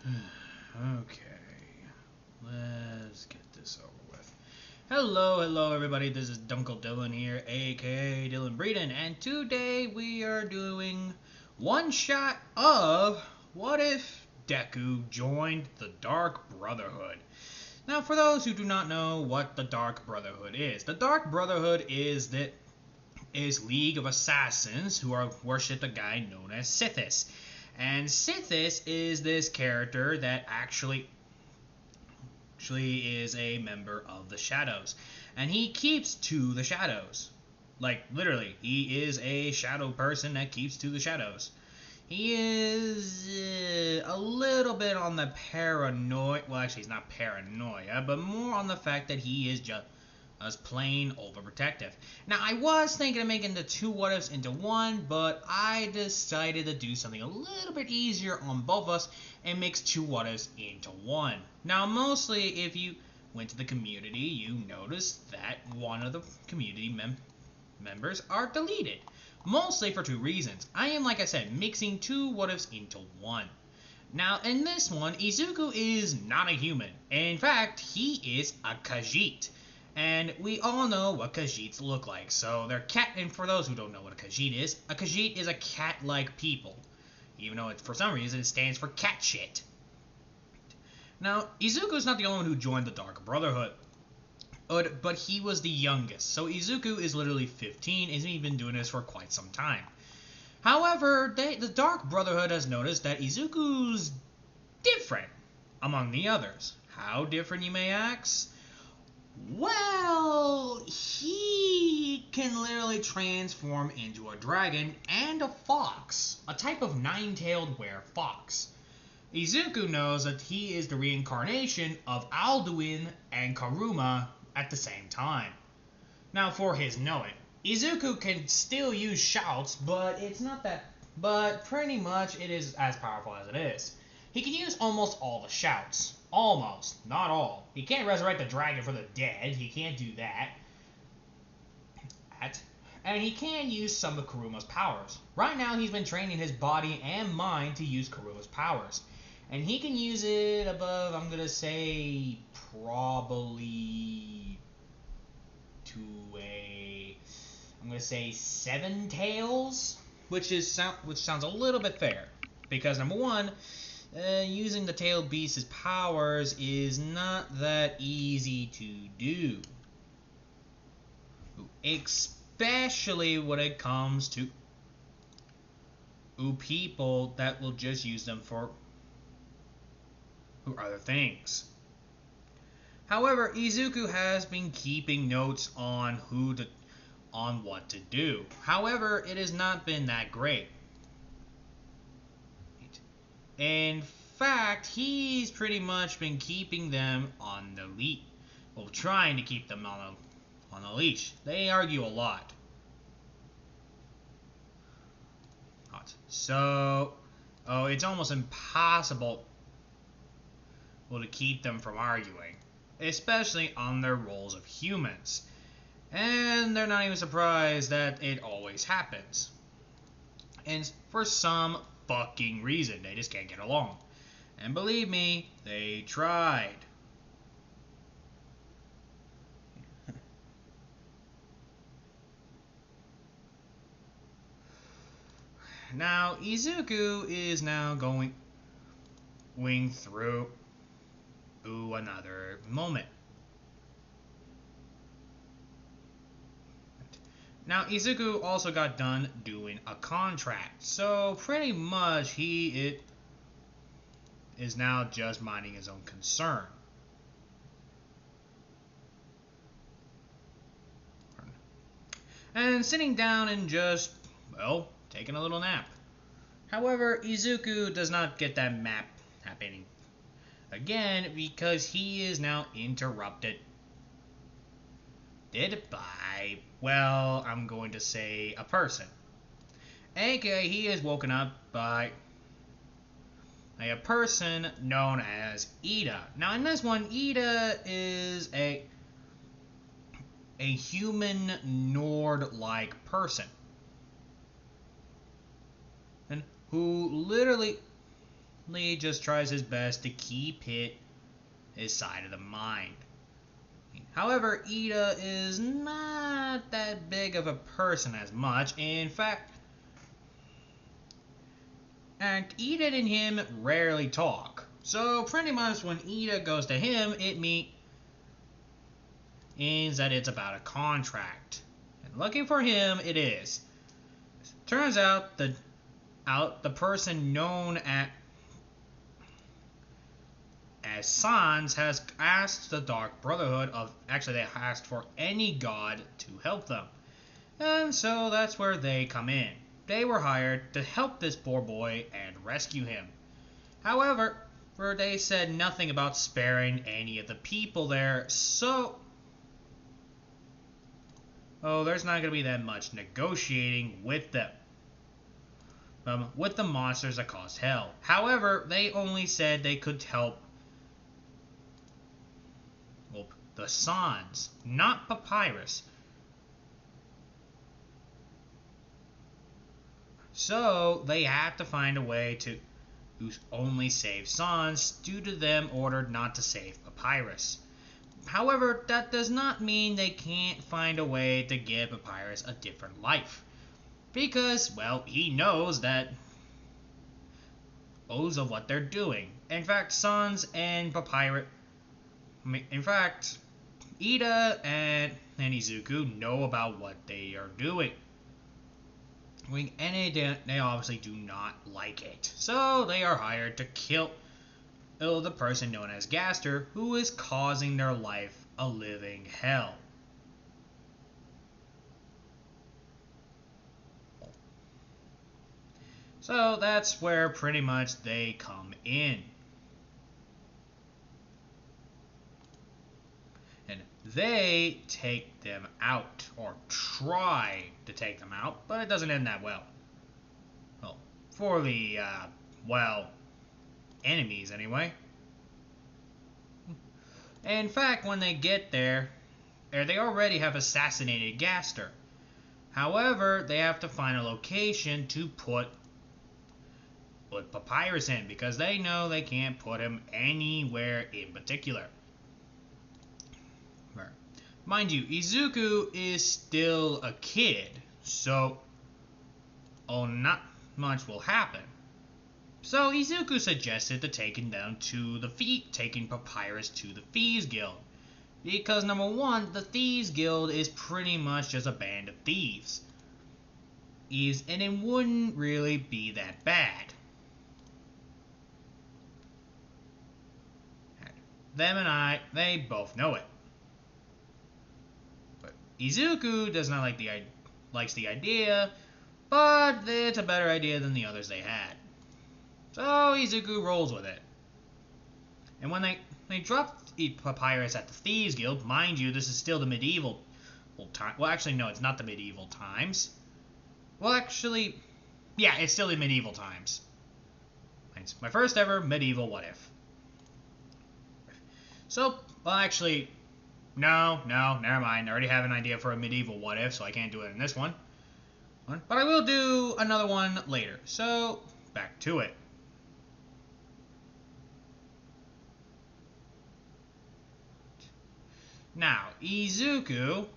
Okay, let's get this over with. Hello everybody, this is Dunkle Dylan here, aka Dylan Breeden, and today we are doing one shot of What If Deku Joined the Dark Brotherhood. Now, for those who do not know what the Dark Brotherhood is, the Dark Brotherhood is League of Assassins who worship a guy known as Sithis. And Sithis is this character that actually is a member of the Shadows. And he keeps to the Shadows. Like, literally, he is a shadow person that keeps to the Shadows. He is a little bit on the paranoia. Well, actually, he's not paranoia, but more on the fact that he is just plain overprotective. Now, I was thinking of making the two what ifs into one, but I decided to do something a little bit easier on both of us and mix two what ifs into one. Now, mostly if you went to the community, you noticed that one of the community members are deleted. Mostly for two reasons. I am, like I said, mixing two what ifs into one. Now, in this one, Izuku is not a human. In fact, he is a Khajiit. And we all know what Khajiits look like. So they're cat, and for those who don't know what a Khajiit is a cat-like people. Even though for some reason it stands for cat shit. Now, Izuku's not the only one who joined the Dark Brotherhood, but he was the youngest. So Izuku is literally 15, and he's been doing this for quite some time. However, the Dark Brotherhood has noticed that Izuku's different among the others. How different, you may ask? Well, he can literally transform into a dragon and a fox, a type of nine-tailed were-fox. Izuku knows that he is the reincarnation of Alduin and Karuma at the same time. Now, for his knowing, Izuku can still use shouts, but pretty much it is as powerful as it is. He can use almost all the shouts. Almost, not all. He can't resurrect the dragon from the dead. He can't do that. And he can use some of Karuma's powers. Right now, he's been training his body and mind to use Karuma's powers. And he can use it above, I'm going to say, probably I'm going to say 7 tails, which sounds a little bit fair. Because number one, using the tailed beast's powers is not that easy to do. Especially when it comes to people that will just use them for other things. However, Izuku has been keeping notes on what to do. However, it has not been that great. In fact, he's pretty much been keeping them on the leash. Well, trying to keep them on the leash. They argue a lot. So, it's almost impossible to keep them from arguing, especially on their roles of humans. And they're not even surprised that it always happens. And for some fucking reason, they just can't get along. And believe me, they tried. Now, Izuku is now going through another moment. Now, Izuku also got done doing a contract, so pretty much he is now just minding his own concern. And sitting down and just, well, taking a little nap. However, Izuku does not get that nap happening again because he is now interrupted by, well, I'm going to say a person. AKA, he is woken up by a person known as Ida. Now, in this one, Ida is a human Nord-like person. And who literally Lee just tries his best to keep it his side of the mind. However, Ida is not that big of a person as much. In fact, and Ida and him rarely talk. So pretty much when Ida goes to him, it means that it's about a contract. And lucky for him, it is. Turns out the person known as Sans has asked the Dark Brotherhood they asked for any god to help them. And so that's where they come in. They were hired to help this poor boy and rescue him. However, they said nothing about sparing any of the people there, so there's not going to be that much negotiating with them. With the monsters that caused hell. However, they only said they could help the Sans, not Papyrus. So they had to find a way to only save Sans due to them ordered not to save Papyrus. However, that does not mean they can't find a way to give Papyrus a different life. Because, well, he knows of what they're doing. In fact, Sans and Papyrus... In fact, Ida and Izuku know about what they are doing. And they obviously do not like it. So they are hired to kill the person known as Gaster, who is causing their life a living hell. So that's where pretty much they come in. And they take them out, or try to take them out, but it doesn't end that well. Well, for the, enemies anyway. In fact, when they get there, they already have assassinated Gaster. However, they have to find a location to put Papyrus in, because they know they can't put him anywhere in particular. Mind you, Izuku is still a kid, so not much will happen. So Izuku suggested to taking Papyrus to the Thieves Guild. Because number one, the Thieves Guild is pretty much just a band of thieves. And it wouldn't really be that bad. Them and they both know it. But Izuku does not likes the idea, but it's a better idea than the others they had. So Izuku rolls with it. And when they drop Papyrus at the Thieves Guild, mind you, this is still the medieval time. Well, actually, no, it's not the medieval times. Well, actually, yeah, it's still the medieval times. It's my first ever medieval what if. So, well, actually, no, never mind. I already have an idea for a medieval what if, so I can't do it in this one. But I will do another one later. So, back to it. Now, Izuku,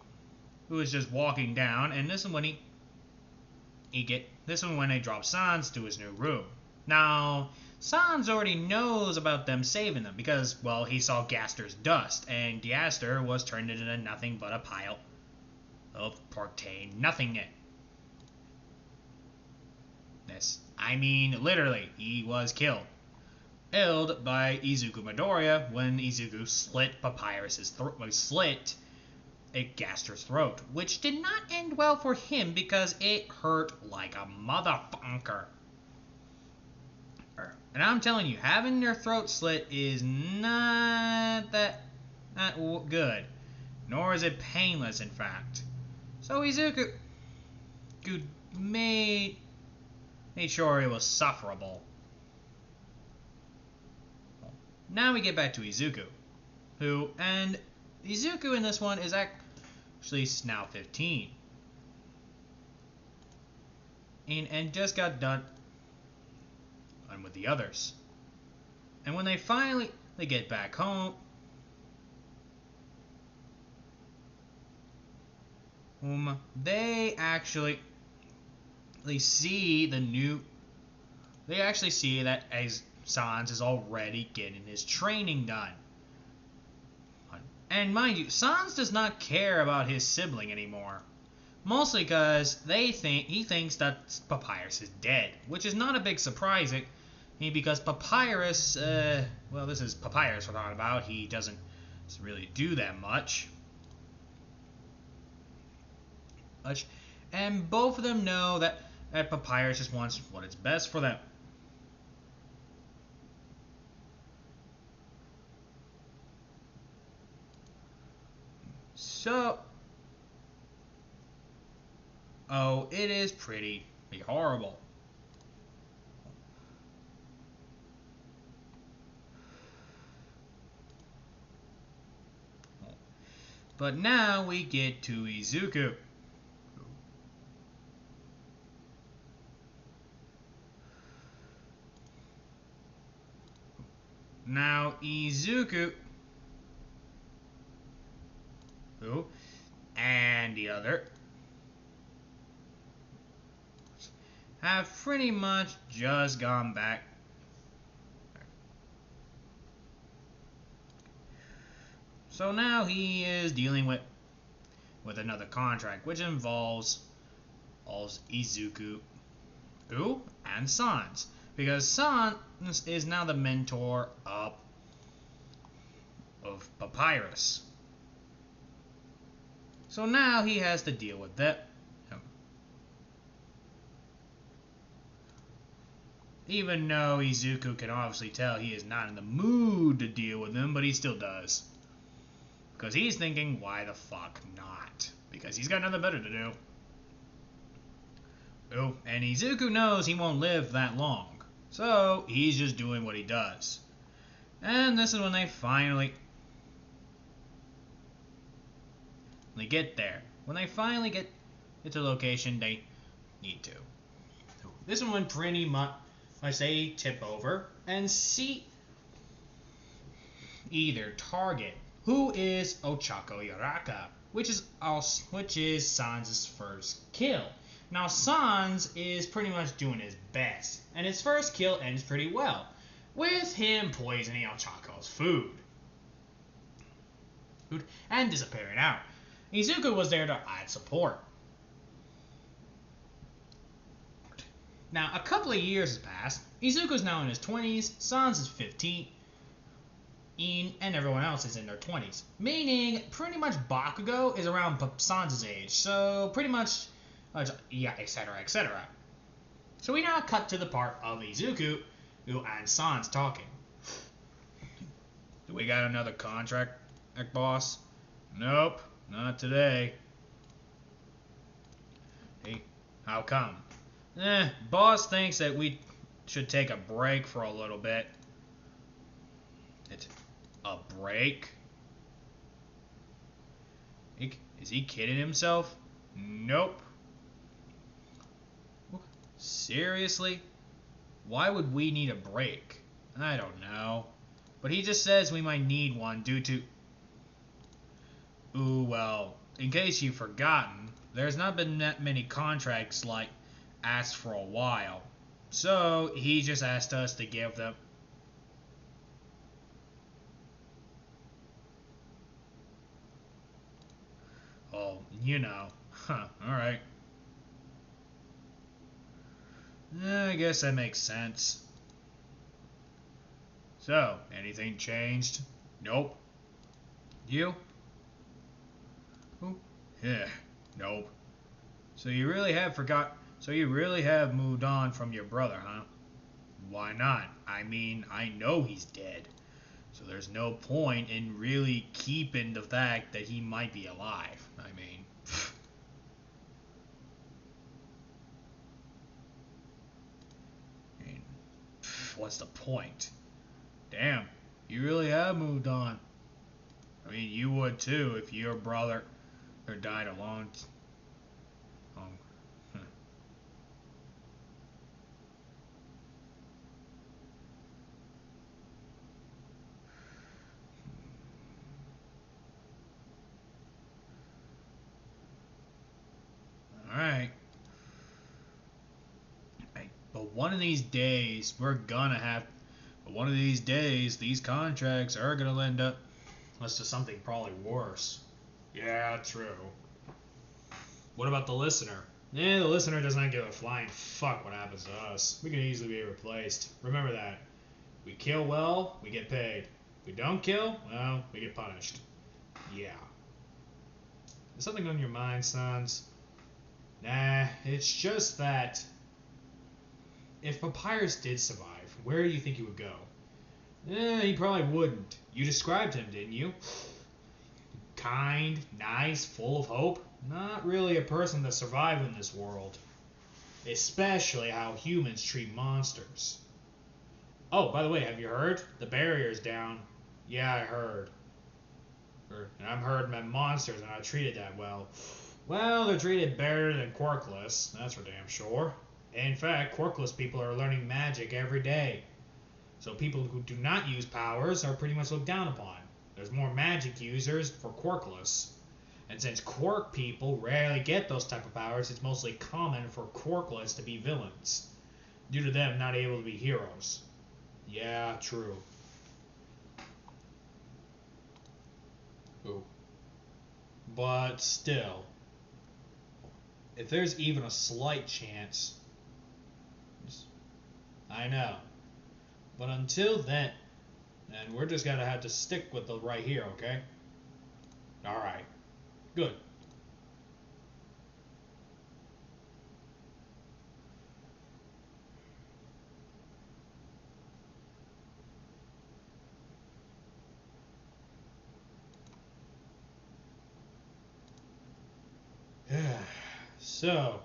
who is just walking down, and this is when this is when they drop Sans to his new room. Now, Sans already knows about them saving them because, well, he saw Gaster's dust, and Gaster was turned into nothing but a pile of protein nothingness. I mean, literally, he was killed by Izuku Midoriya when Izuku slit Gaster's throat, which did not end well for him because it hurt like a motherfucker. And I'm telling you, having your throat slit is not good, nor is it painless, in fact. So Izuku made sure it was sufferable. Now we get back to Izuku, and Izuku in this one is actually now 15. And just got done with the others. And when they get back home, they actually see that as Sans is already getting his training done. And mind you, Sans does not care about his sibling anymore. Mostly because he thinks that Papyrus is dead, which is not a big surprise. Because Papyrus, this is Papyrus we're talking about. He doesn't really do that much. And both of them know that Papyrus just wants what is best for them. So, it is pretty horrible. But now we get to Izuku. Now Izuku and the other have pretty much just gone back. So now he is dealing with another contract, which involves Izuku and Sans. Because Sans is now the mentor of Papyrus. So now he has to deal with that. Even though Izuku can obviously tell he is not in the mood to deal with him, but he still does. Because he's thinking, why the fuck not? Because he's got nothing better to do. And Izuku knows he won't live that long. So he's just doing what he does. And this is when they finally get there. When they finally get to the location they need to. This one pretty much they tip over and see either target, who is Ochako Yaraka, which is Sans' first kill. Now Sans is pretty much doing his best, and his first kill ends pretty well, with him poisoning Ochako's food and disappearing out. Izuku was there to add support. Now, a couple of years has passed. Izuku's now in his 20s, Sans is 15, and everyone else is in their 20s. Meaning, pretty much Bakugo is around Sans' age, so pretty much, etc., etc. So we now cut to the part of Izuku and Sans talking. Do we got another contract, boss? Nope, not today. Hey, how come? Boss thinks that we should take a break for a little bit. A break? Is he kidding himself? Nope. Seriously? Why would we need a break? I don't know. But he just says we might need one due to... well, in case you've forgotten, there's not been that many contracts like asked for a while. So he just asked us to give them... Alright. I guess that makes sense. So, anything changed? Nope. You? Yeah, nope. So you really have moved on from your brother, huh? Why not? I mean, I know he's dead. So there's no point in really keeping the fact that he might be alive. I mean... what's the point? Damn, you really have moved on. I mean, you would too if your brother died a long one of these days, we're gonna have. But one of these days, these contracts are gonna end up. Unless to something probably worse. Yeah, true. What about the listener? The listener does not give a flying fuck what happens to us. We can easily be replaced. Remember that. We kill well, we get paid. We don't kill, well, we get punished. Yeah. Is something on your mind, sons? Nah, it's just that if Papyrus did survive, where do you think he would go? He probably wouldn't. You described him, didn't you? Kind, nice, full of hope. Not really a person that survived in this world. Especially how humans treat monsters. Oh, by the way, have you heard? The barrier's down. Yeah, I heard. And I've heard that monsters are not treated that well. Well, they're treated better than quirkless, that's for damn sure. In fact, quirkless people are learning magic every day. So people who do not use powers are pretty much looked down upon. There's more magic users for quirkless. And since quirk people rarely get those type of powers, it's mostly common for quirkless to be villains, due to them not able to be heroes. Yeah, true. Ooh. But still, if there's even a slight chance, I know. But until then we're just gonna have to stick with the right here, okay? Alright. Good. So,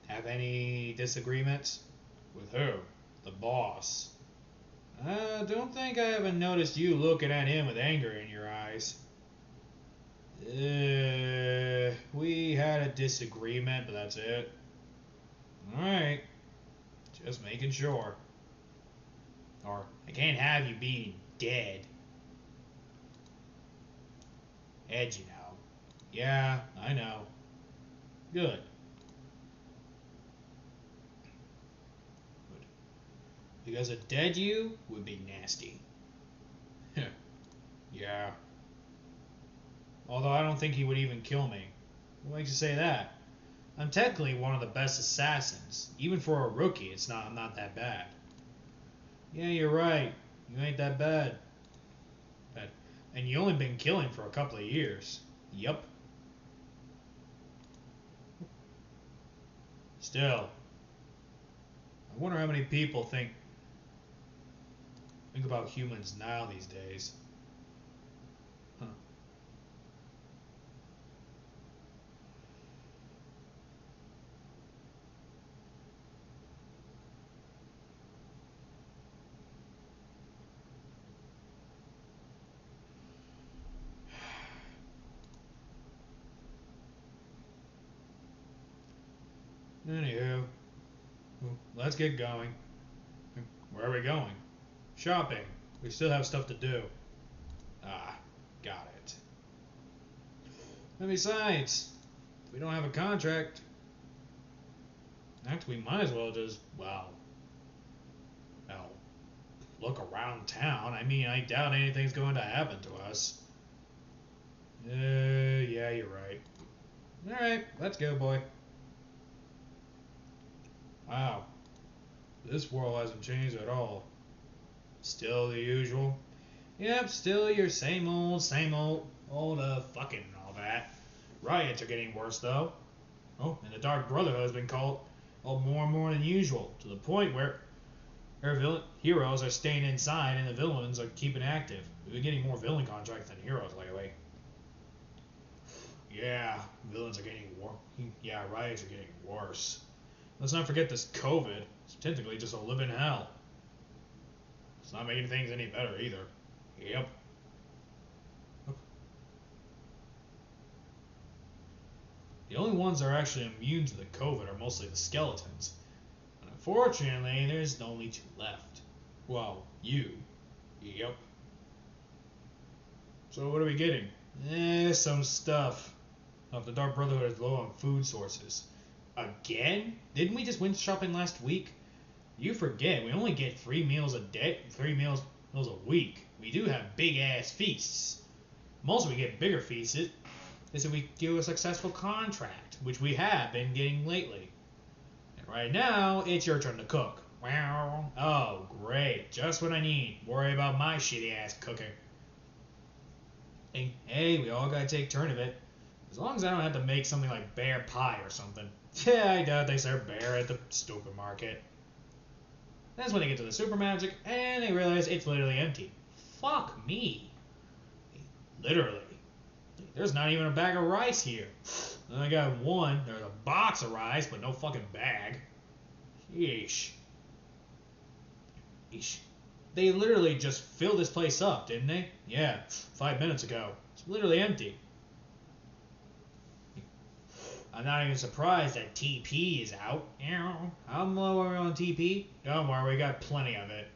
have any disagreements? With who? The boss. I don't think I haven't noticed you looking at him with anger in your eyes. We had a disagreement, but that's it. Alright. Just making sure. Or, I can't have you being dead. Ed, you know. Yeah, I know. Good. Because a dead you would be nasty. Yeah. Although I don't think he would even kill me. What makes you say that? I'm technically one of the best assassins. Even for a rookie, I'm not that bad. Yeah, you're right. You ain't that bad. And you only been killing for a couple of years. Yup. Still, I wonder how many people think about humans now these days. Huh. Anywho, let's get going. Where are we going? Shopping. We still have stuff to do. Ah, got it. And besides, if we don't have a contract, actually, we might as well just, well, look around town. I mean, I doubt anything's going to happen to us. Yeah, you're right. Alright, let's go, boy. Wow. This world hasn't changed at all. Still the usual. Yep, still your same old, fucking and all that. Riots are getting worse, though. Oh, and the Dark Brotherhood has been called more and more than usual, to the point where our heroes are staying inside and the villains are keeping active. We've been getting more villain contracts than heroes lately. Yeah, villains are getting riots are getting worse. Let's not forget this COVID. It's technically just a living hell. It's not making things any better either. Yep. The only ones that are actually immune to the COVID are mostly the skeletons. And unfortunately, there's only 2 left. Well, you. Yep. So what are we getting? Some stuff. The Dark Brotherhood is low on food sources. Again? Didn't we just win shopping last week? You forget, we only get 3 meals a day, 3 meals a week. We do have big ass feasts. Most we get bigger feasts is if we do a successful contract, which we have been getting lately. And right now, it's your turn to cook. Wow. Oh, great. Just what I need. Worry about my shitty ass cooking. Hey, we all gotta take turn of it. As long as I don't have to make something like bear pie or something. Yeah, I doubt they serve bear at the supermarket. That's when they get to the supermarket and they realize it's literally empty. Fuck me. Literally. There's not even a bag of rice here. I got one. There's a box of rice, but no fucking bag. Yeesh. Yeesh. They literally just filled this place up, didn't they? Yeah, 5 minutes ago. It's literally empty. I'm not even surprised that TP is out. How low are we on TP? Don't worry, we got plenty of it.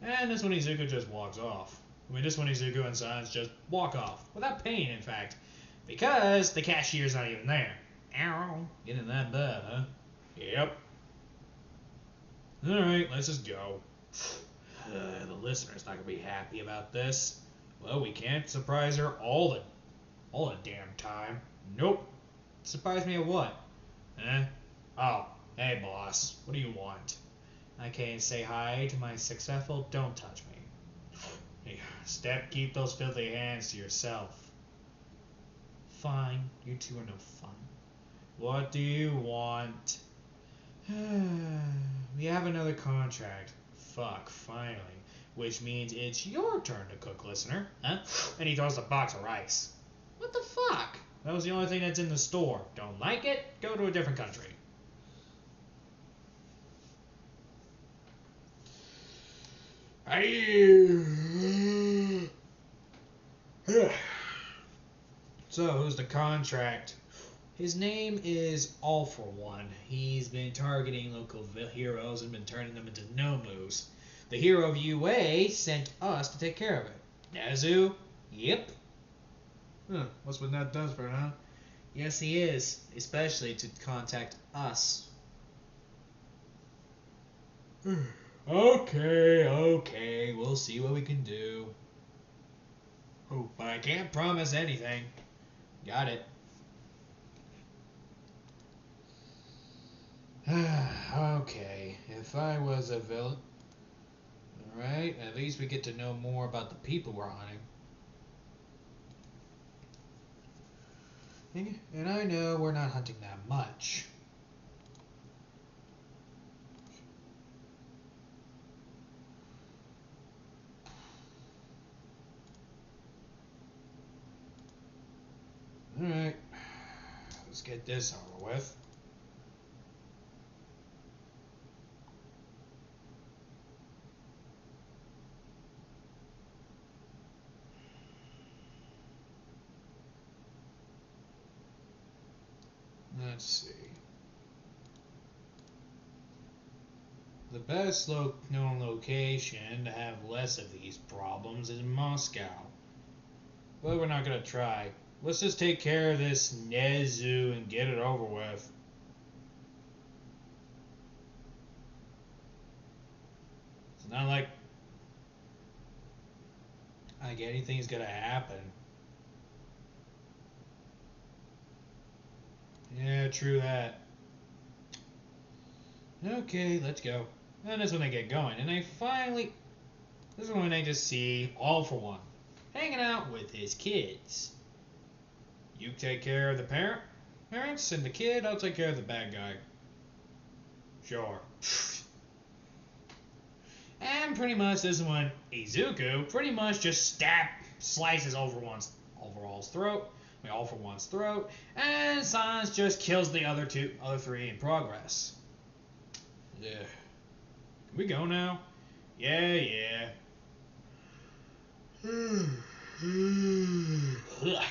And this one Izuku just walks off. I mean, this one Izuku and Sans just walk off. Without paying, in fact. Because the cashier's not even there. Ow. Getting that bad, huh? Yep. Alright, let's just go. The listener's not gonna be happy about this. Well, we can't surprise her all the damn time. Nope. Surprise me at what? Oh, hey boss. What do you want? I can't say hi to my successful. Don't touch me. Keep those filthy hands to yourself. Fine. You two are no fun. What do you want? We have another contract. Fuck, finally. Which means it's your turn to cook, listener. Huh? And he throws a box of rice. What the fuck? That was the only thing that's in the store. Don't like it? Go to a different country. So, who's the contract? His name is All For One. He's been targeting local heroes and been turning them into Nomus. The hero of UA sent us to take care of it. Nezu? Yep. What's what that does for it, huh? Yes, he is. Especially to contact us. Okay. We'll see what we can do. Oh, but I can't promise anything. Got it. Okay, if I was a villain... Alright, at least we get to know more about the people we're hunting. And I know we're not hunting that much. Alright, let's get this over with. Let's see. The best known location to have less of these problems is Moscow. But we're not going to try. Let's just take care of this Nezu and get it over with. It's not like anything's going to happen. Yeah, true that. Okay, let's go. And that's when they get going. And this is when they just see All For One hanging out with his kids. You take care of the parents, and the kid, I'll take care of the bad guy. Sure. And pretty much this is when Izuku pretty much just slices All For One's throat, and Sans just kills the other three in progress. Yeah. Can we go now? Yeah. Oh, fuck.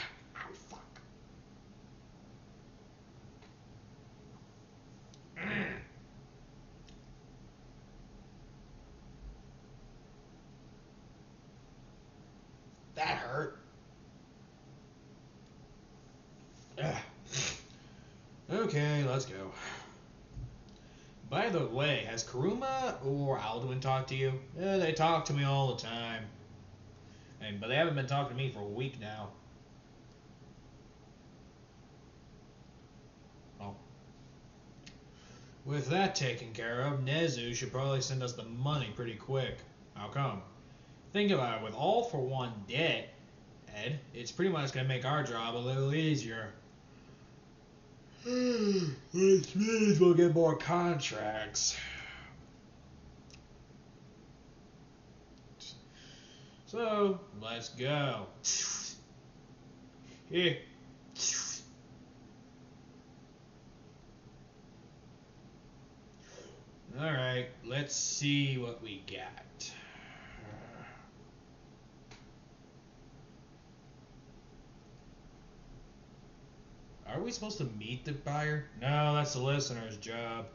hurt. Ugh. Okay, let's go. By the way, has Karuma or Alduin talked to you? Yeah, they talk to me all the time. But they haven't been talking to me for a week now. Oh. With that taken care of, Nezu should probably send us the money pretty quick. How come? Think about it, with All for One dead, Ed, it's pretty much going to make our job a little easier. Which means we'll get more contracts. So, let's go. Here. Alright, let's see what we got. Are we supposed to meet the buyer? No, that's the listener's job.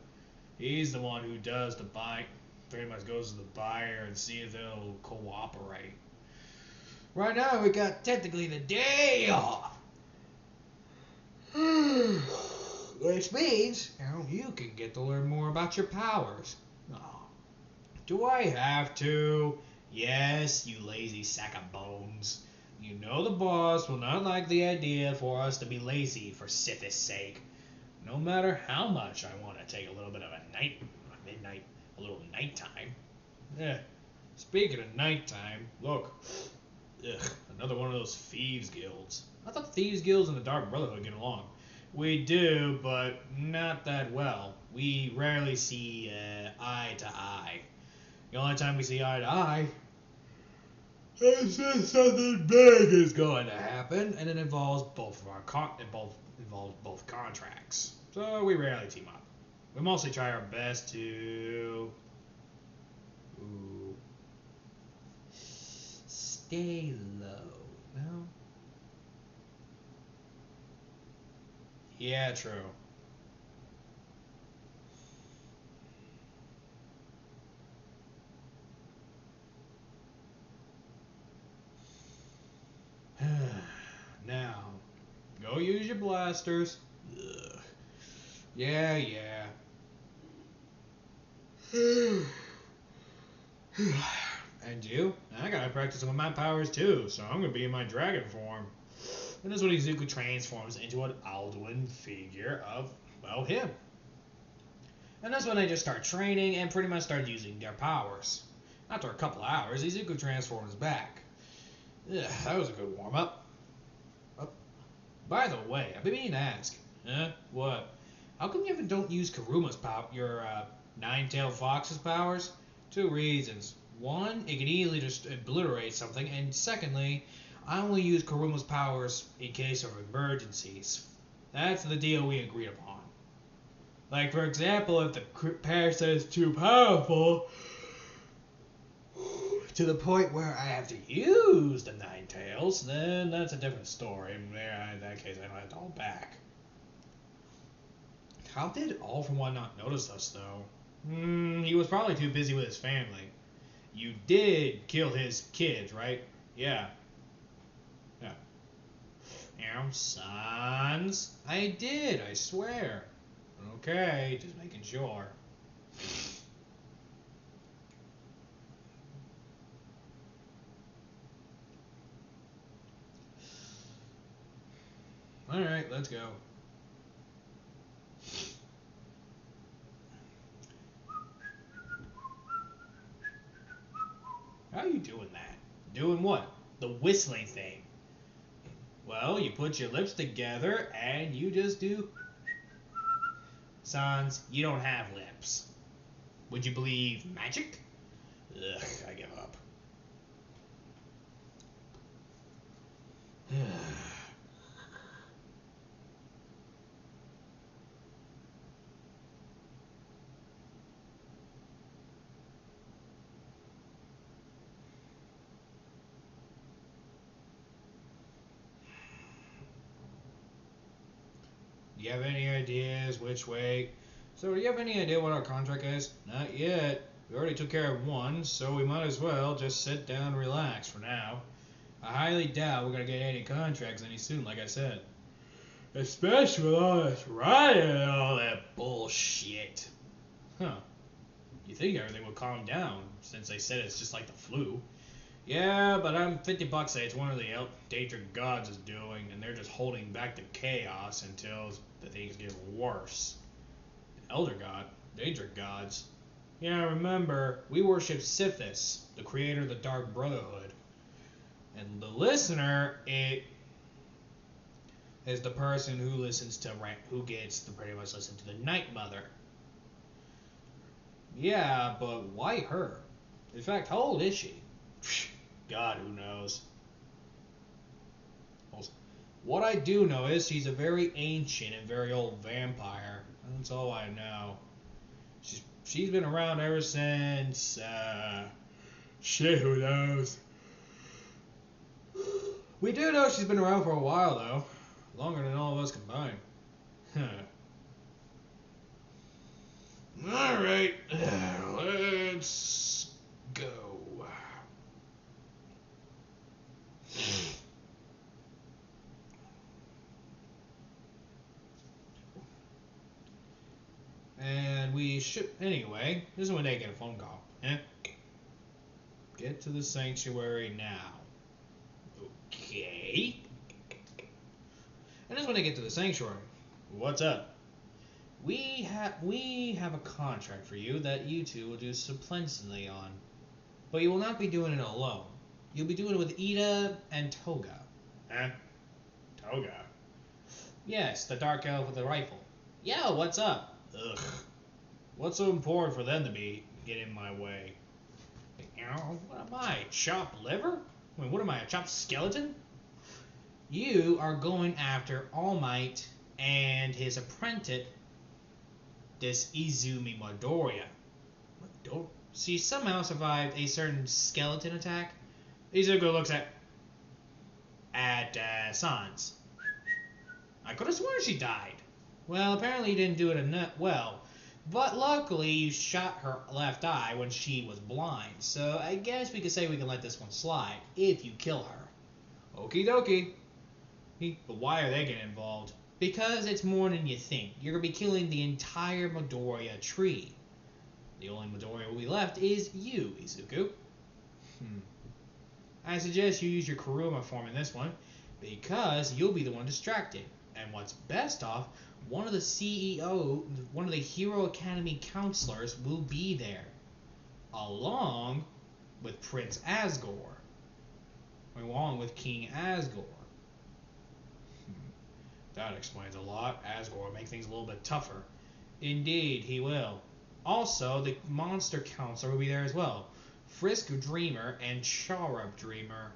He's the one who does the buy. Pretty much goes to the buyer and see if they'll cooperate. Right now, we got technically the day off. Which means, you can get to learn more about your powers. Oh, do I have to? Yes, you lazy sack of bones. You know the boss will not like the idea for us to be lazy for Sith's sake. No matter how much I want to take a little bit of a little nighttime. Speaking of nighttime, look. Another one of those thieves guilds. I thought thieves guilds and the Dark Brotherhood get along. We do, but not that well. We rarely see eye to eye. The only time we see eye to eye is if something big is going to happen, and it involves both of our both contracts. So we rarely team up. We mostly try our best to stay low. No? Yeah, true. Now, go use your blasters. Ugh. Yeah. And you? I gotta practice with my powers too, so I'm gonna be in my dragon form. And that's when Izuku transforms into an Alduin figure of, well, him. And that's when they just start training and pretty much start using their powers. After a couple hours, Izuku transforms back. Ugh, that was a good warm-up. By the way, I've been meaning to ask. What? How come you don't use Karuma's your Nine-Tailed Fox's powers? 2 reasons. One, it can easily just obliterate something, and secondly, I only use Karuma's powers in case of emergencies. That's the deal we agreed upon. Like, for example, if the parasite is too powerful, to the point where I have to use the Nine Tails, then that's a different story. In that case, I don't have to hold back. How did All for One not notice us, though? He was probably too busy with his family. You did kill his kids, right? Yeah. Sons? I did, I swear. Okay, just making sure. Alright, let's go. How are you doing that? Doing what? The whistling thing. Well, you put your lips together and you just do... Sans, you don't have lips. Would you believe magic? Ugh, I give up. Do you have any ideas which way? So, do you have any idea what our contract is? Not yet. We already took care of one, so we might as well just sit down and relax for now. I highly doubt we're gonna get any contracts any soon, like I said. Especially with all this rioting and all that bullshit. Huh. You think everything would calm down, since they said it's just like the flu. Yeah, but I'm $50 say it's one of the endangered gods is doing, and they're just holding back the chaos until the things get worse. Elder god, endangered gods. Yeah, remember, we worship Sithis, the creator of the Dark Brotherhood. And the listener, it is the person who listens to who gets to pretty much listen to the Night Mother. Yeah, but why her? In fact, how old is she? God, who knows? What I do know is she's a very ancient and very old vampire. That's all I know. She's been around ever since. Shit, who knows? We do know she's been around for a while, though. Longer than all of us combined. Alright, let's go. And we should. Anyway, this is when they get a phone call. Get to the sanctuary now. Okay. And this is when they get to the sanctuary. What's up? We have a contract for you that you two will do splendidly on. But you will not be doing it alone. You'll be doing it with Ida and Toga. Toga? Yes, the dark elf with the rifle. Yeah, what's up? Ugh. What's so important for them to get in my way? What am I, chopped liver? Wait, what am I, a chopped skeleton? You are going after All Might and his apprentice, this Izumi Midoriya. She somehow survived a certain skeleton attack. Izuku looks at Sans. I could have sworn she died. Well, apparently you didn't do it well. But luckily you shot her left eye when she was blind. So I guess we could say we can let this one slide if you kill her. Okie dokie. But why are they getting involved? Because it's more than you think. You're going to be killing the entire Midoriya tree. The only Midoriya we left is you, Izuku. I suggest you use your Kuruma form in this one, because you'll be the one distracted. And what's best off, one of the Hero Academy counselors will be there, along with Prince Asgore, along with King Asgore. That explains a lot. Asgore will make things a little bit tougher. Indeed, he will. Also, the Monster Counselor will be there as well. Frisk Dreamer and Charub Dreamer.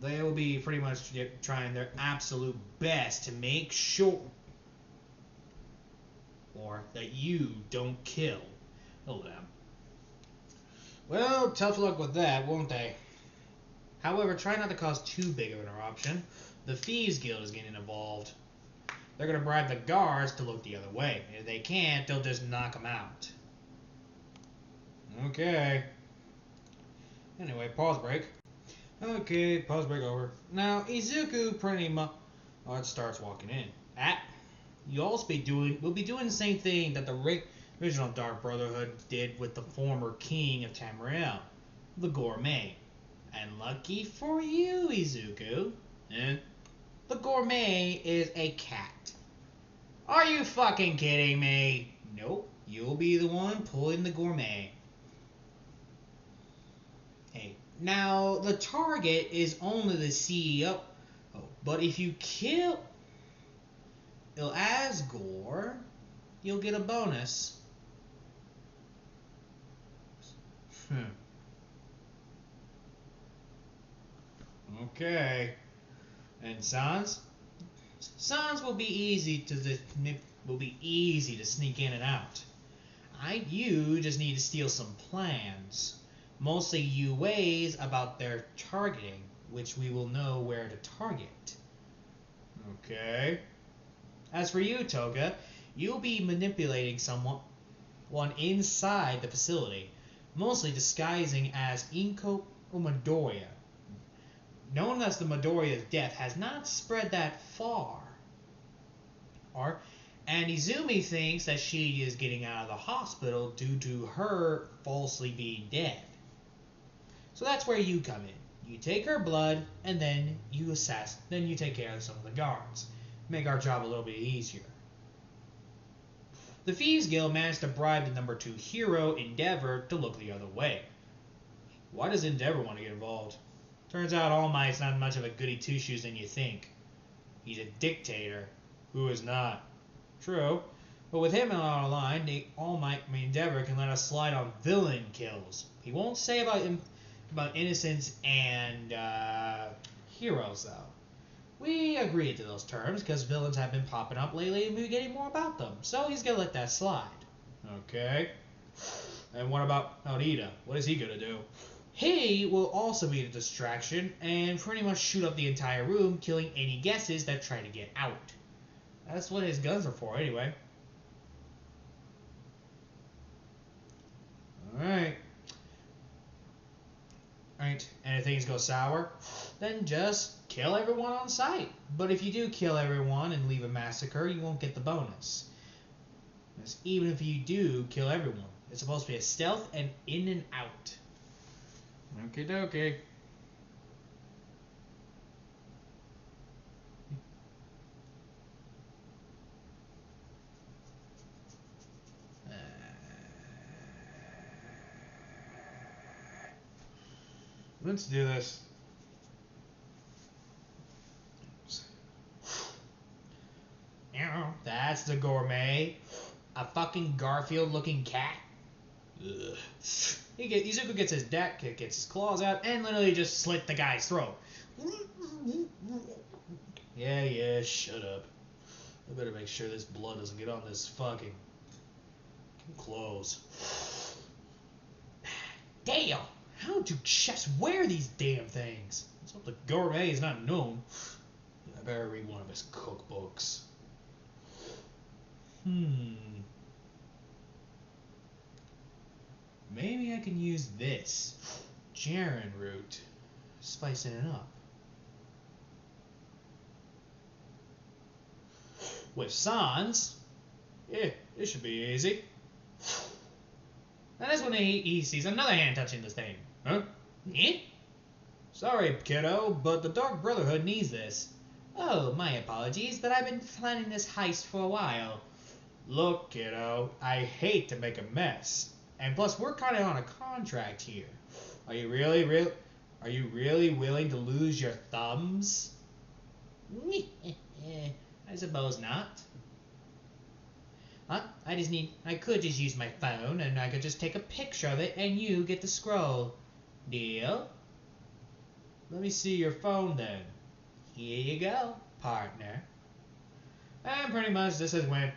They will be pretty much trying their absolute best to make sure that you don't kill them. Well, tough luck with that, won't they? However, try not to cause too big of an eruption. The Thieves Guild is getting involved. They're going to bribe the guards to look the other way. If they can't, they'll just knock them out. Okay. Anyway, pause break. Okay, pause break over. Now, Izuku pretty much starts walking in. We'll be doing the same thing that the original Dark Brotherhood did with the former king of Tamriel, the Gourmet. And lucky for you, Izuku, the Gourmet is a cat. Are you fucking kidding me? Nope, you'll be the one pulling the Gourmet. Hey, now the target is only the CEO. But if you kill Asgore, you'll get a bonus. Okay. And Sans? Sans will be easy to sneak in and out. You just need to steal some plans. Mostly UAs about their targeting, which we will know where to target. Okay. As for you, Toga, you'll be manipulating someone inside the facility, mostly disguising as Inko or Midoriya. knowing that the majority of death has not spread that far. And Izumi thinks that she is getting out of the hospital due to her falsely being dead. So that's where you come in. You take her blood, and then you take care of some of the guards. Make our job a little bit easier. The Thieves Guild managed to bribe the number 2 hero, Endeavor, to look the other way. Why does Endeavor want to get involved? Turns out All Might's not much of a goody two-shoes than you think. He's a dictator. Who is not? True. But with him on our line, the All Might Endeavor can let us slide on villain kills. He won't say about innocents and heroes, though. We agreed to those terms because villains have been popping up lately and we're getting more about them. So he's gonna let that slide. Okay. And what about Ida? What is he gonna do? He will also be a distraction and pretty much shoot up the entire room, killing any guesses that try to get out. That's what his guns are for, anyway. Alright. Alright, and if things go sour, then just kill everyone on sight. But if you do kill everyone and leave a massacre, you won't get the bonus. Because even if you do kill everyone, it's supposed to be a stealth and in and out. Okie dokie. Let's do this. That's the gourmet. A fucking Garfield-looking cat. Ugh. Izuku gets his deck kick, gets his claws out, and literally just slit the guy's throat. Yeah, shut up. I better make sure this blood doesn't get on this fucking clothes. Damn! How do chefs wear these damn things? Let's hope the gourmet is not known. I better read one of his cookbooks. Maybe I can use this. Jaren root. Spicing it up. With Sans. Yeah, this should be easy. And that's when he sees another hand touching this thing. Huh? Eh? Sorry, kiddo, but the Dark Brotherhood needs this. Oh, my apologies, but I've been planning this heist for a while. Look, kiddo, I hate to make a mess. And plus, we're kind of on a contract here. Are you really willing to lose your thumbs? I suppose not. Huh? I could just use my phone and I could just take a picture of it and you get the scroll. Deal? Let me see your phone then. Here you go, partner. And pretty much this is when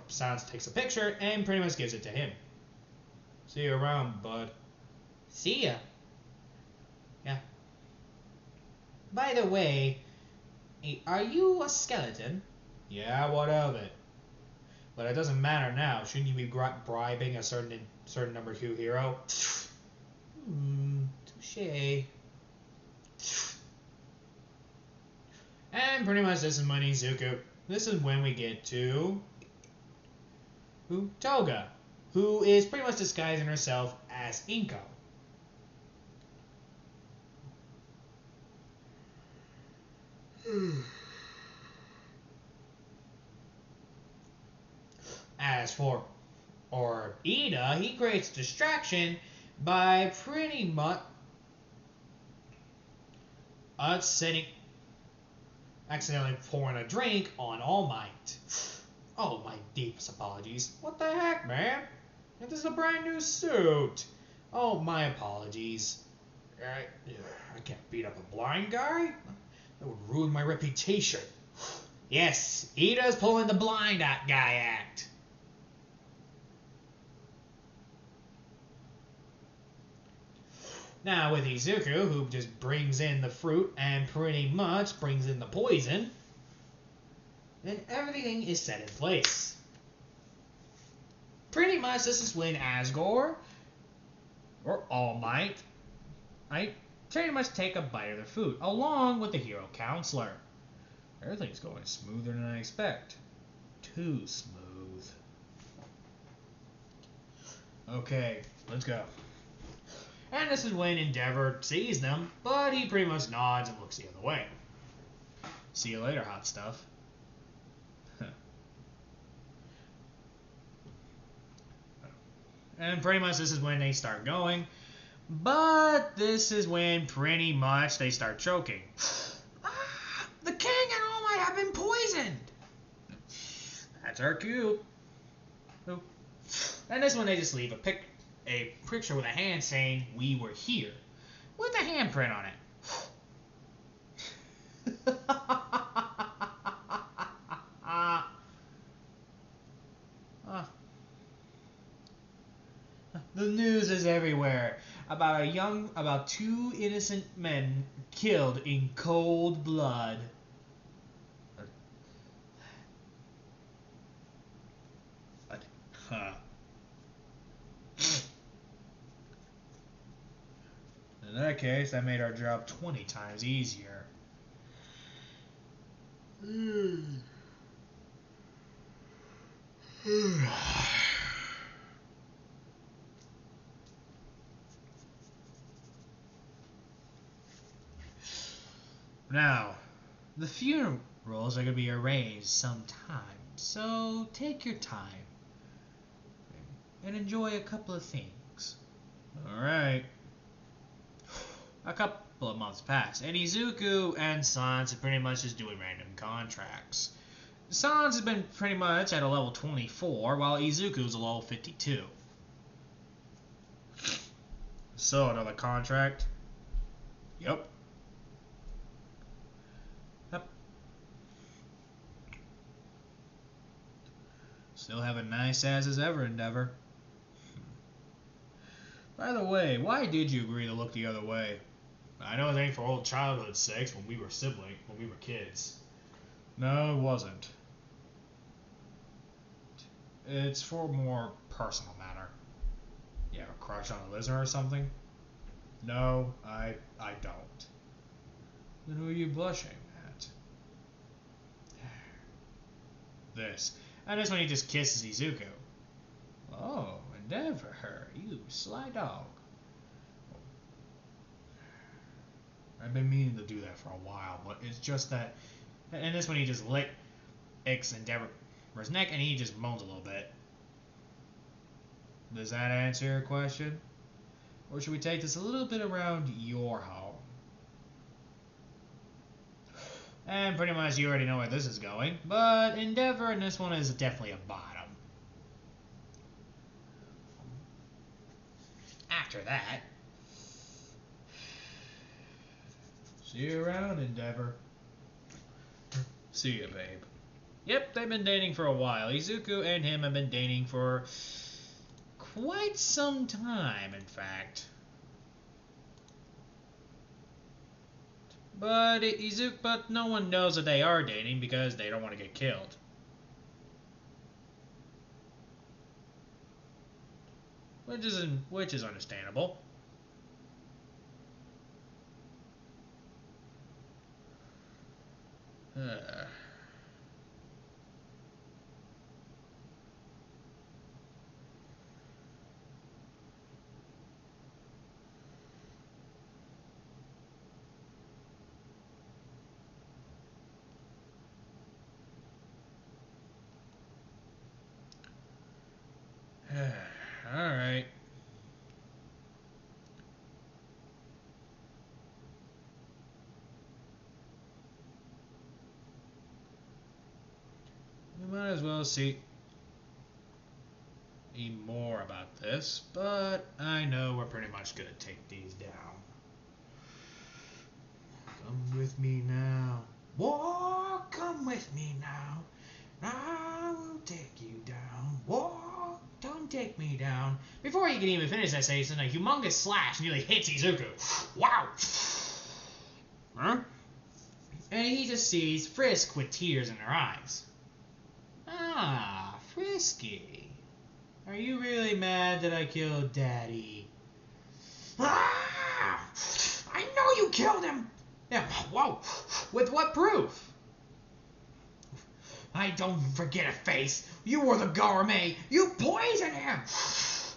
Sans takes a picture and pretty much gives it to him. See you around, bud. See ya. Yeah. By the way, are you a skeleton? Yeah, what of it? But it doesn't matter now. Shouldn't you be bribing a certain number 2 hero? Touche. And pretty much this is when Izuku. This is when we get to Toga, who is pretty much disguising herself as Inko. As for Ida, he creates distraction by pretty much accidentally pouring a drink on All Might. Oh, my deepest apologies. What the heck, man? This is a brand new suit. Oh, my apologies. I can't beat up a blind guy. That would ruin my reputation. Yes, Ida's pulling the blind guy act. Now with Izuku, who just brings in the fruit and pretty much brings in the poison, then everything is set in place. Pretty much this is when Asgore, or All Might, pretty much take a bite of their food, along with the hero counselor. Everything's going smoother than I expect. Too smooth. Okay, let's go. And this is when Endeavor sees them, but he pretty much nods and looks the other way. See you later, hot stuff. And pretty much this is when they start going, but this is when pretty much they start choking. The king and all might have been poisoned. That's our cue. And this one they just leave a picture with a hand saying, "We were here," with a handprint on it. The news is everywhere about two innocent men killed in cold blood. In that case, that made our job 20 times easier. Now, the funerals are going to be arranged sometime, so take your time and enjoy a couple of things. Alright. A couple of months pass, and Izuku and Sans are pretty much just doing random contracts. Sans has been pretty much at a level 24, while Izuku's a level 52. So, another contract? Yep. Still having nice ass as ever, Endeavor. By the way, why did you agree to look the other way? I know it ain't for old childhood sakes when we were kids. No, it wasn't. It's for a more personal matter. You have a crush on a lizard or something? No, I don't. Then who are you blushing at? This. And this one he just kisses Izuku. Oh, Endeavor, you sly dog. I've been meaning to do that for a while, but it's just that... And this one he just licks Endeavor's neck and he just moans a little bit. Does that answer your question? Or should we take this a little bit around your home? And pretty much you already know where this is going, but Endeavor in this one is definitely a bottom. After that, see you around, Endeavor. See you, babe. Yep, they've been dating for a while. Izuku and him have been dating for quite some time, in fact. But no one knows that they are dating because they don't want to get killed. Which is understandable. Alright. We might as well see more about this, but I know we're pretty much gonna take these down. Come with me now. Walk, come with me now. I will take you down. Walk, don't take me down. Before he can even finish that sentence, a humongous slash nearly hits Izuku. Wow! Huh? And he just sees Frisk with tears in her eyes. Ah, Frisky. Are you really mad that I killed Daddy? Ah! I know killed him! Yeah, whoa. With what proof? I don't forget a face. You were the gourmet. You poisoned him.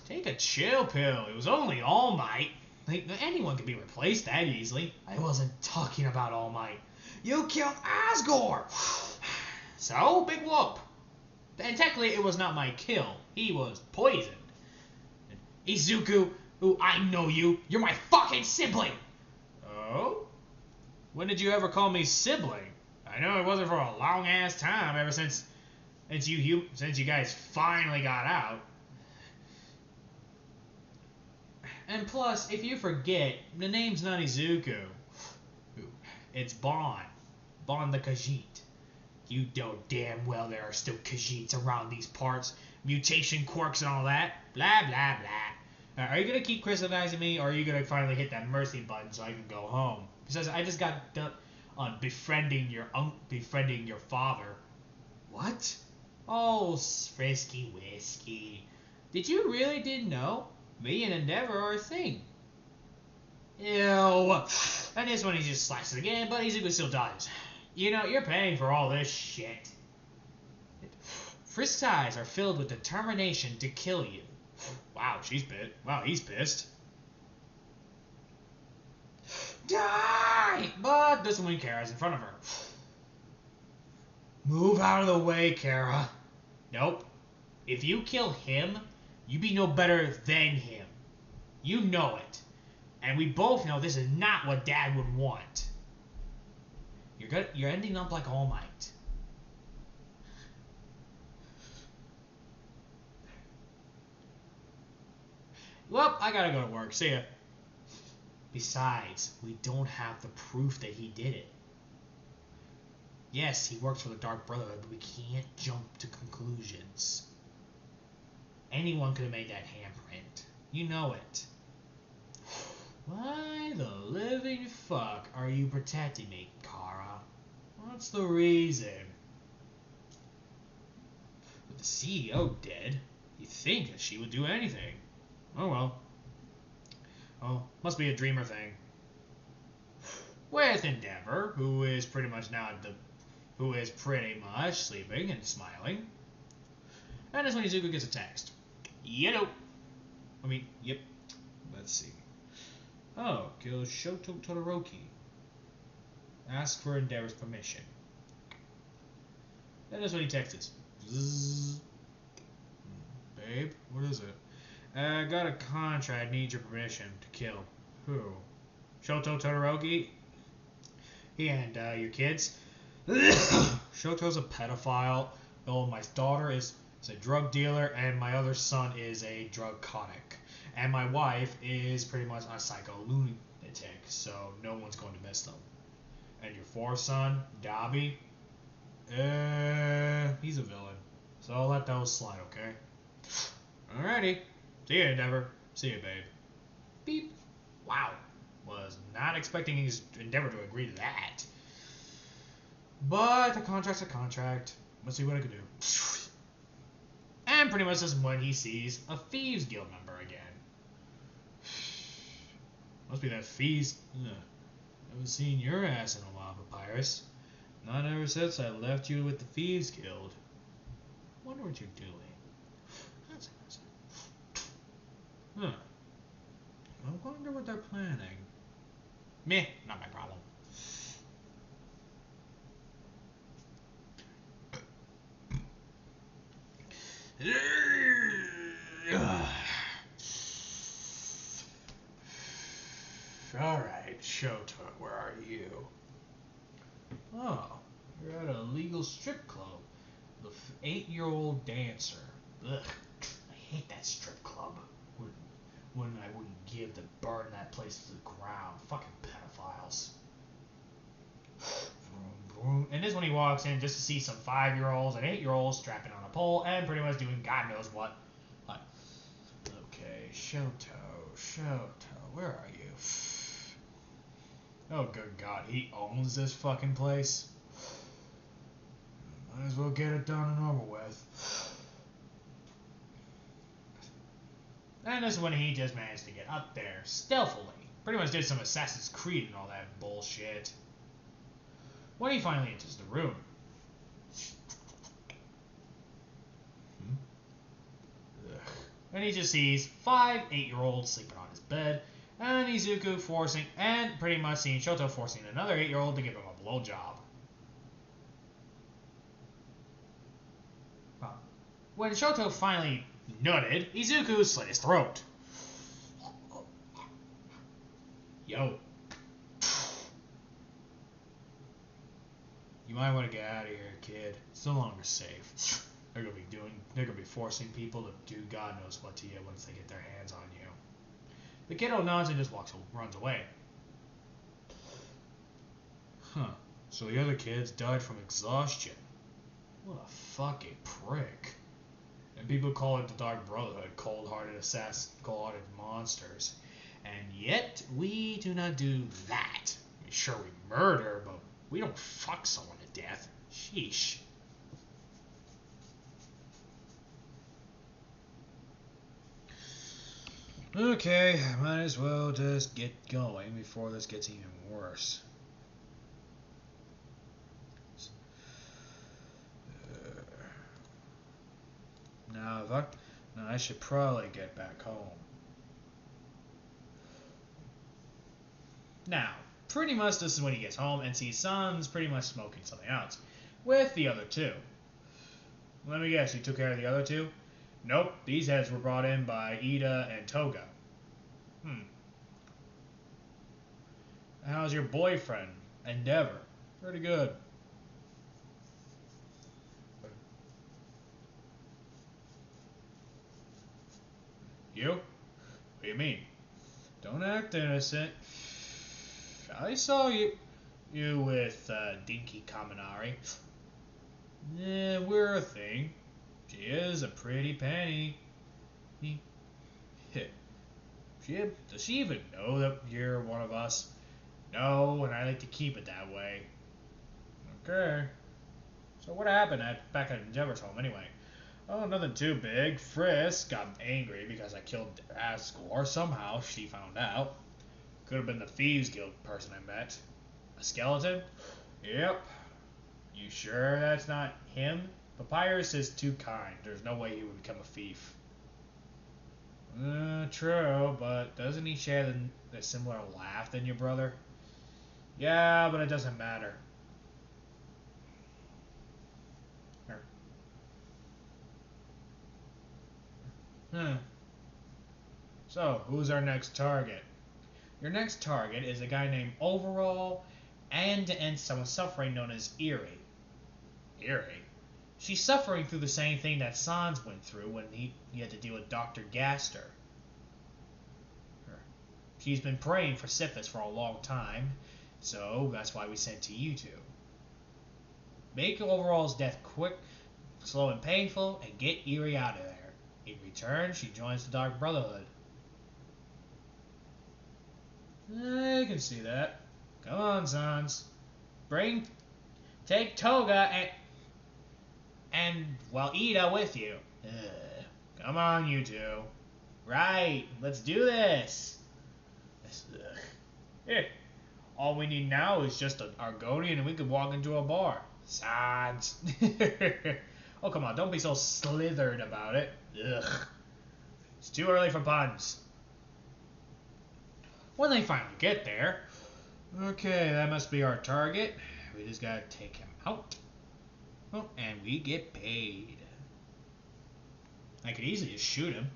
Take a chill pill. It was only All Might. Like, anyone can be replaced that easily. I wasn't talking about All Might. You killed Asgore. So, big whoop. And technically, it was not my kill. He was poisoned. Izuku, who I know you. You're my fucking sibling. Oh? When did you ever call me sibling? I know it wasn't for a long ass time ever since you guys finally got out. And plus, if you forget, the name's not Izuku. It's Bon. Bon the Khajiit. You know damn well there are still Khajiits around these parts. Mutation quirks and all that. Blah, blah, blah. Are you going to keep criticizing me, or are you going to finally hit that mercy button so I can go home? Because I just got done on befriending your father. What? Oh, frisky whiskey. Did you really didn't know? Me and Endeavor are a thing. Ew. And this one he just slashes again, but Izuku still dodges. You know, you're paying for all this shit. Frisk's eyes are filled with determination to kill you. Wow, she's pissed. Wow, he's pissed. Die! But this one Kara's in front of her. Move out of the way, Kara. Nope. If you kill him, you be no better than him. You know it. And we both know this is not what Dad would want. You're ending up like All Might. Well, I gotta go to work. See ya. Besides, we don't have the proof that he did it. Yes, he works for the Dark Brotherhood, but we can't jump to conclusions. Anyone could have made that handprint. You know it. Why the living fuck are you protecting me, Kara? What's the reason? With the CEO dead, you'd think that she would do anything. Oh well. Oh, must be a dreamer thing. With Endeavor, who is pretty much sleeping and smiling. And that's when Izuku gets a text. Yep. Let's see. Oh, kill Shoto Todoroki. Ask for Endeavor's permission. That is what he texts. Zzz. Babe, what is it? I got a contract, need your permission to kill. Who? Shoto Todoroki? And your kids? Shoto's a pedophile. Oh, my daughter is a drug dealer, and my other son is a drug conic. And my wife is pretty much a psycho lunatic, so no one's going to miss them. And your fourth son, Dobby? He's a villain. So I'll let those slide, okay? Alrighty. See ya, Endeavor. See ya, babe. Beep. Wow. Was not expecting his Endeavor to agree to that. But a contract's a contract. Let's see what I can do. And pretty much this is when he sees a Thieves Guild member again. Must be that Thieves... Haven't seen your ass in a while, Papyrus. Not ever since I left you with the Thieves Guild. Wonder what you're doing. Huh. I wonder what they're planning. Meh, not my problem. Alright, Shoto, where are you? Oh, you're at a legal strip club. The 8-year-old dancer. Ugh, I hate that strip club. I wouldn't give to burn that place to the ground. Fucking pedophiles. And this when he walks in just to see some 5-year-olds and 8-year-olds strapping on a pole and pretty much doing God knows what. Okay, Shoto, where are you? Oh, good God, he owns this fucking place? Might as well get it done and over with. And this is when he just managed to get up there stealthily, Pretty much did some Assassin's Creed and all that bullshit. When he finally enters the room. And he just sees 5 8-year-olds sleeping on his bed, and Izuku forcing, and pretty much seeing Shoto forcing another 8-year-old to give him a blowjob. When Shoto finally nutted, Izuku slit his throat. Yo. You might want to get out of here, kid. It's no longer safe. They're gonna be forcing people to do God knows what to you once they get their hands on you. The kiddo nods and just runs away. Huh. So the other kids died from exhaustion. What a fucking prick. And people call it the Dark Brotherhood, cold-hearted assassins, cold-hearted monsters. And yet, we do not do that. I mean, sure, we murder, but we don't fuck someone to death. Sheesh. Okay, might as well just get going before this gets even worse. Now, I should probably get back home. Now, pretty much this is when he gets home and sees Son's pretty much smoking something else with the other two. Let me guess, you took care of the other two? Nope, these heads were brought in by Ida and Toga. How's your boyfriend, Endeavor? Pretty good. You? What do you mean? Don't act innocent. I saw you with Dinky Kaminari. Yeah, we're a thing. She is a pretty penny. Does she even know that you're one of us? No, and I like to keep it that way. Okay. So what happened back at Endeavor's home anyway? Oh, nothing too big. Frisk got angry because I killed Asgore. Somehow she found out. Could have been the Thieves Guild person I met. A skeleton? Yep. You sure that's not him? Papyrus is too kind. There's no way he would become a thief. True, but doesn't he share the similar laugh than your brother? Yeah, but it doesn't matter. So, who's our next target? Your next target is a guy named Overall and to end someone suffering known as Eerie. Eerie? She's suffering through the same thing that Sans went through when he had to deal with Dr. Gaster. She's been praying for Sithis for a long time, so that's why we sent to you two. Make Overall's death quick, slow and painful, and get Eerie out of there. In return, she joins the Dark Brotherhood. I can see that. Come on, Sans. Take Toga and Ida with you. Come on, you two. Right, let's do this. Here, all we need now is just an Argonian and we could walk into a bar. Sans. Oh, come on, don't be so slithered about it. Ugh. It's too early for puns. When they finally get there, okay, that must be our target. We just gotta take him out. Oh, and we get paid. I could easily just shoot him.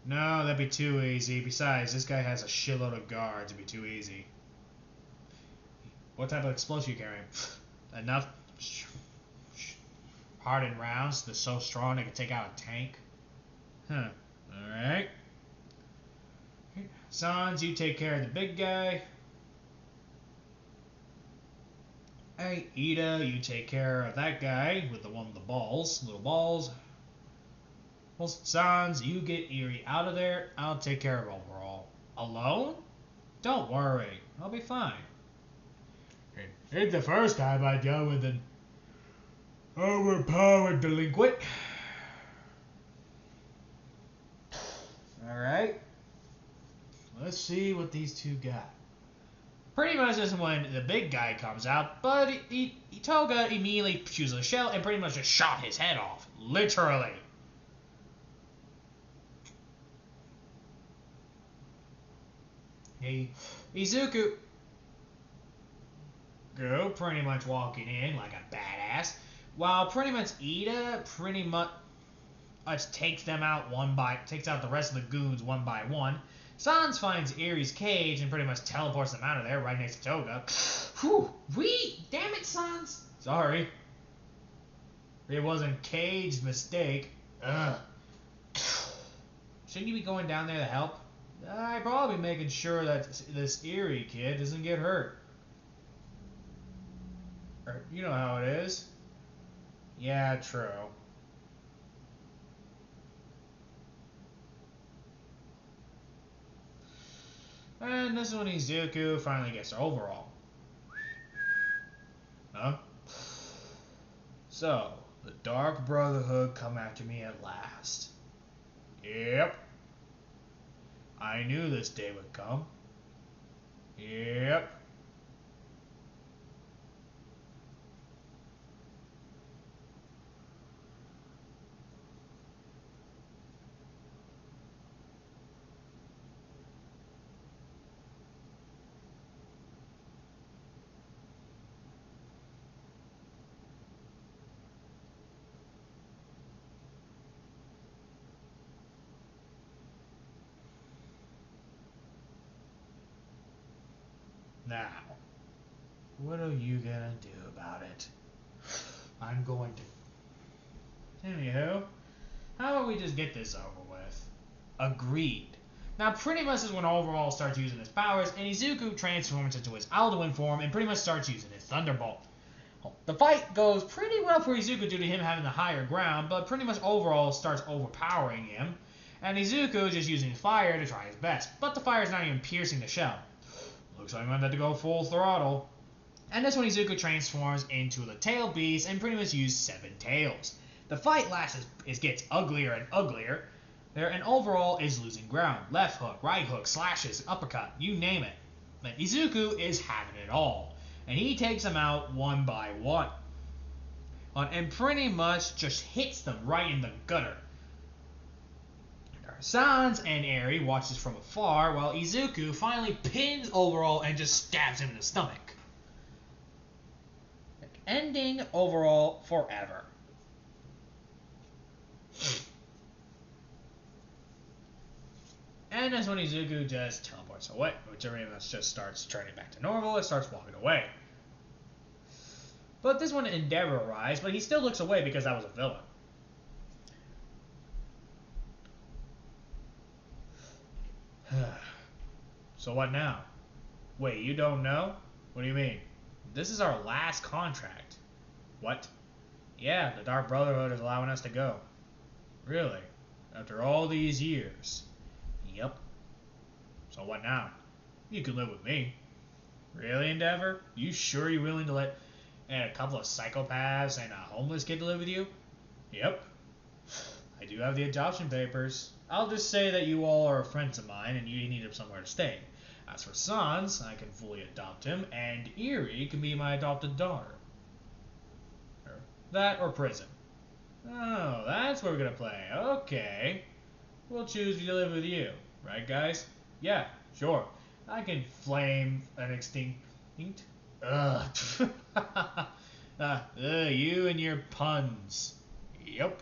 No, that'd be too easy. Besides, this guy has a shitload of guards. It'd be too easy. What type of explosive you carrying? Enough hardened rounds that's so strong they can take out a tank? Huh. Alright. Sans, you take care of the big guy. Hey, Ida, you take care of that guy with the one with the balls, little balls. Well, Sans, you get Eerie out of there. I'll take care of Overall. Alone? Don't worry, I'll be fine. It's the first time I dealt with an overpowered delinquent. Alright. Let's see what these two got. Pretty much this is when the big guy comes out, but Toga immediately shoots a shell and pretty much just shot his head off. Literally. Izuku pretty much walking in like a badass, while pretty much Ida pretty much takes out the rest of the goons one by one. Sans finds Erie's cage and pretty much teleports them out of there right next to Toga. Whew, damn it, Sans. Sorry. It wasn't Cage's mistake. Ugh. Shouldn't you be going down there to help? I'd probably be making sure that this Erie kid doesn't get hurt. You know how it is. Yeah, true. And this is when Izuku finally gets their overall. Huh? So, the Dark Brotherhood come after me at last. Yep. I knew this day would come. Yep. Now, what are you gonna do about it? I'm going to. Anywho, how about we just get this over with? Agreed. Now, pretty much is when Overall starts using his powers, and Izuku transforms into his Alduin form and pretty much starts using his Thunderbolt. The fight goes pretty well for Izuku due to him having the higher ground, but pretty much Overall starts overpowering him, and Izuku is just using fire to try his best, but the fire is not even piercing the shell. Looks like I'm going to have to go full throttle. And that's when Izuku transforms into the Tail Beast and pretty much uses 7 tails. The fight lasts gets uglier and uglier, and Overall is losing ground. Left hook, right hook, slashes, uppercut, you name it. But Izuku is having it all, and he takes them out one by one. And pretty much just hits them right in the gutter. Sans and Eri watches from afar while Izuku finally pins Overall and just stabs him in the stomach. Ending Overall forever. And that's when Izuku just teleports away, which everyone else just starts turning back to normal and starts walking away. But this one Endeavor arrives, but he still looks away because that was a villain. So what now? Wait, you don't know? What do you mean? This is our last contract. What? Yeah, the Dark Brotherhood is allowing us to go. Really? After all these years? Yep. So what now? You can live with me. Really, Endeavor? You sure you're willing to let a couple of psychopaths and a homeless kid live with you? Yep. I do have the adoption papers. I'll just say that you all are friends of mine and you need somewhere to stay. As for Sans, I can fully adopt him, and Eri can be my adopted daughter. That or prison. Oh, that's what we're gonna play. Okay. We'll choose to live with you. Right, guys? Yeah, sure. I can flame an extinct... Ugh. You and your puns. Yep.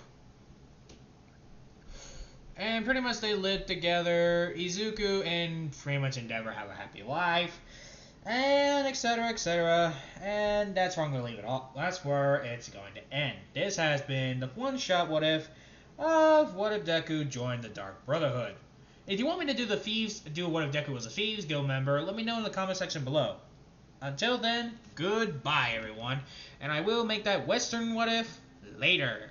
And pretty much they live together. Izuku and pretty much Endeavor have a happy life. And etc, etc. And that's where I'm going to leave it all. That's where it's going to end. This has been the one-shot what if of What If Deku joined the Dark Brotherhood. If you want me to do What If Deku was a Thieves Guild member, let me know in the comment section below. Until then, goodbye everyone. And I will make that Western what if later.